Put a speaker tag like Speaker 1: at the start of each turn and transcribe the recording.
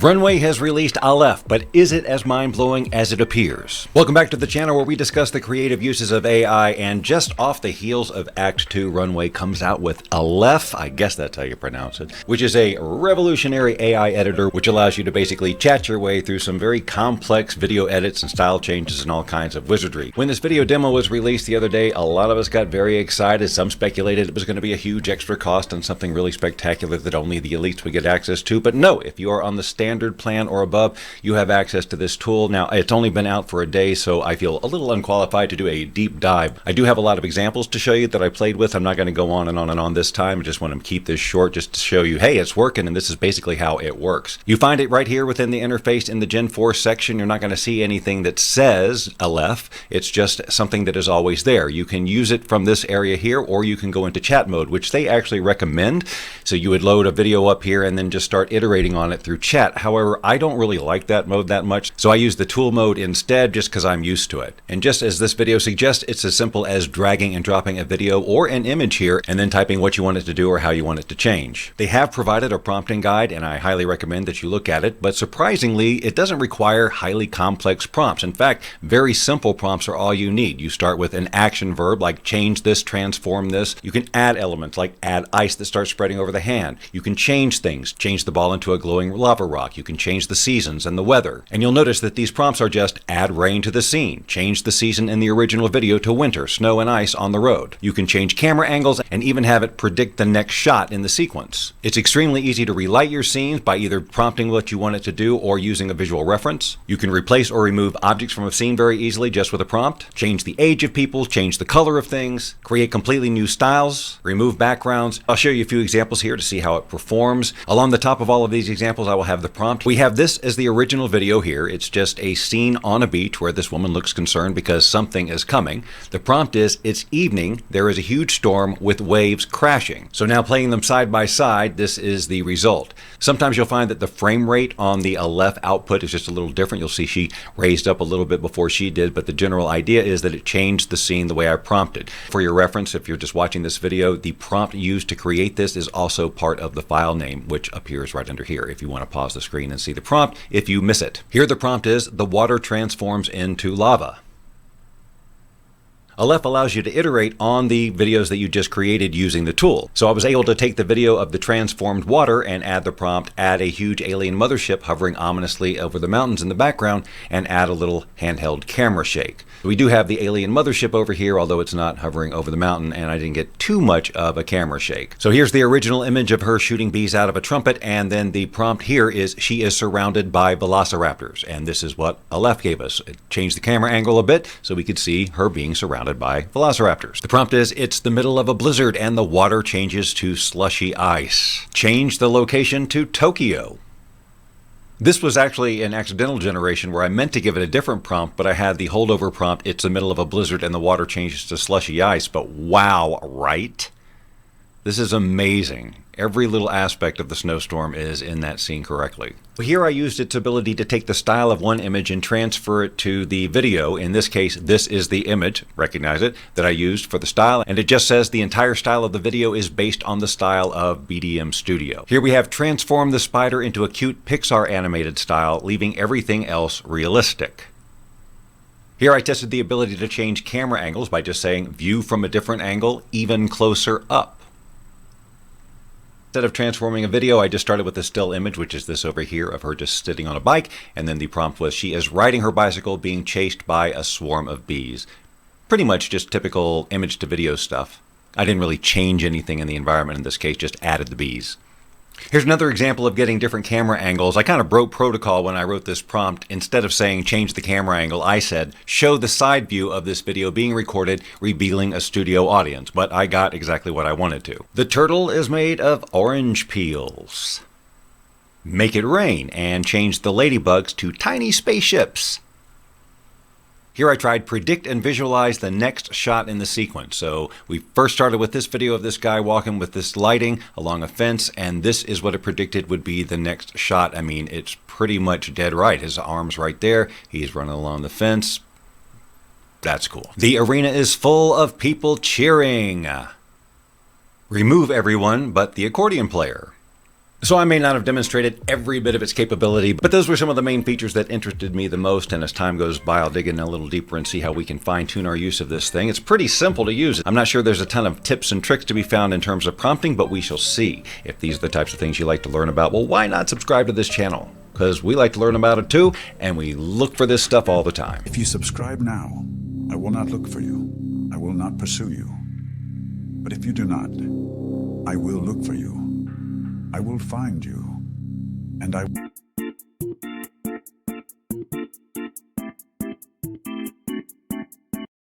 Speaker 1: Runway has released Aleph, but is it as mind-blowing as it appears? Welcome back to the channel where we discuss the creative uses of AI, and just off the heels of Act 2, Runway comes out with Aleph, I guess that's how you pronounce it, which is a revolutionary AI editor which allows you to basically chat your way through some very complex video edits and style changes and all kinds of wizardry. When this video demo was released the other day, a lot of us got very excited. Some speculated it was going to be a huge extra cost and something really spectacular that only the elites would get access to, but no, if you are on the standard plan or above, you have access to this tool. Now, it's only been out for a day, so I feel a little unqualified to do a deep dive. I do have a lot of examples to show you that I played with. I'm not going to go on and on and on this time. I just want to keep this short just to show you, hey, it's working, and this is basically how it works. You find it right here within the interface in the Gen 4 section. You're not going to see anything that says Aleph. It's just something that is always there. You can use it from this area here, or you can go into chat mode, which they actually recommend. So you would load a video up here and then just start iterating on it through chat. However, I don't really like that mode that much, so I use the tool mode instead just because I'm used to it. And just as this video suggests, it's as simple as dragging and dropping a video or an image here and then typing what you want it to do or how you want it to change. They have provided a prompting guide, and I highly recommend that you look at it, but surprisingly, it doesn't require highly complex prompts. In fact, very simple prompts are all you need. You start with an action verb like change this, transform this. You can add elements like add ice that starts spreading over the hand. You can change things, change the ball into a glowing lava rock. You can change the seasons and the weather. And you'll notice that these prompts are just add rain to the scene, change the season in the original video to winter, snow and ice on the road. You can change camera angles and even have it predict the next shot in the sequence. It's extremely easy to relight your scenes by either prompting what you want it to do or using a visual reference. You can replace or remove objects from a scene very easily just with a prompt, change the age of people, change the color of things, create completely new styles, remove backgrounds. I'll show you a few examples here to see how it performs. Along the top of all of these examples, I will have the prompt. We have this as the original video here. It's just a scene on a beach where this woman looks concerned because something is coming. The prompt is, it's evening, there is a huge storm with waves crashing. So now playing them side by side, this is the result. Sometimes you'll find that the frame rate on the Aleph output is just a little different. You'll see she raised up a little bit before she did, but the general idea is that it changed the scene the way I prompted. For your reference, if you're just watching this video, the prompt used to create this is also part of the file name, which appears right under here if you want to pause the screen and see the prompt if you miss it. Here the prompt is, the water transforms into lava. Aleph allows you to iterate on the videos that you just created using the tool. So I was able to take the video of the transformed water and add the prompt, add a huge alien mothership hovering ominously over the mountains in the background, and add a little handheld camera shake. We do have the alien mothership over here, although it's not hovering over the mountain, and I didn't get too much of a camera shake. So here's the original image of her shooting bees out of a trumpet, and then the prompt here is she is surrounded by velociraptors, and this is what Aleph gave us. It changed the camera angle a bit so we could see her being surrounded by velociraptors. The prompt is, it's the middle of a blizzard and the water changes to slushy ice. Change the location to Tokyo. This was actually an accidental generation where I meant to give it a different prompt, but I had the holdover prompt, it's the middle of a blizzard and the water changes to slushy ice. But wow, right? This is amazing. Every little aspect of the snowstorm is in that scene correctly. Here I used its ability to take the style of one image and transfer it to the video. In this case, this is the image, recognize it, that I used for the style. And it just says the entire style of the video is based on the style of BDM Studio. Here we have transformed the spider into a cute Pixar animated style, leaving everything else realistic. Here I tested the ability to change camera angles by just saying view from a different angle, even closer up. Instead of transforming a video, I just started with a still image, which is this over here of her just sitting on a bike, and then the prompt was she is riding her bicycle being chased by a swarm of bees. Pretty much just typical image to video stuff. I didn't really change anything in the environment in this case, just added the bees. Here's another example of getting different camera angles. I kind of broke protocol when I wrote this prompt. Instead of saying change the camera angle, I said show the side view of this video being recorded, revealing a studio audience. But I got exactly what I wanted to. The turtle is made of orange peels. Make it rain and change the ladybugs to tiny spaceships. Here I tried predict and visualize the next shot in the sequence. So we first started with this video of this guy walking with this lighting along a fence, and this is what it predicted would be the next shot. I mean, it's pretty much dead right. His arm's right there. He's running along the fence. That's cool. The arena is full of people cheering. Remove everyone but the accordion player. So I may not have demonstrated every bit of its capability, but those were some of the main features that interested me the most, and as time goes by, I'll dig in a little deeper and see how we can fine-tune our use of this thing. It's pretty simple to use. I'm not sure there's a ton of tips and tricks to be found in terms of prompting, but we shall see. If these are the types of things you like to learn about, well, why not subscribe to this channel? Because we like to learn about it too, and we look for this stuff all the time.
Speaker 2: If you subscribe now, I will not look for you. I will not pursue you. But if you do not, I will look for you. I will find you, and I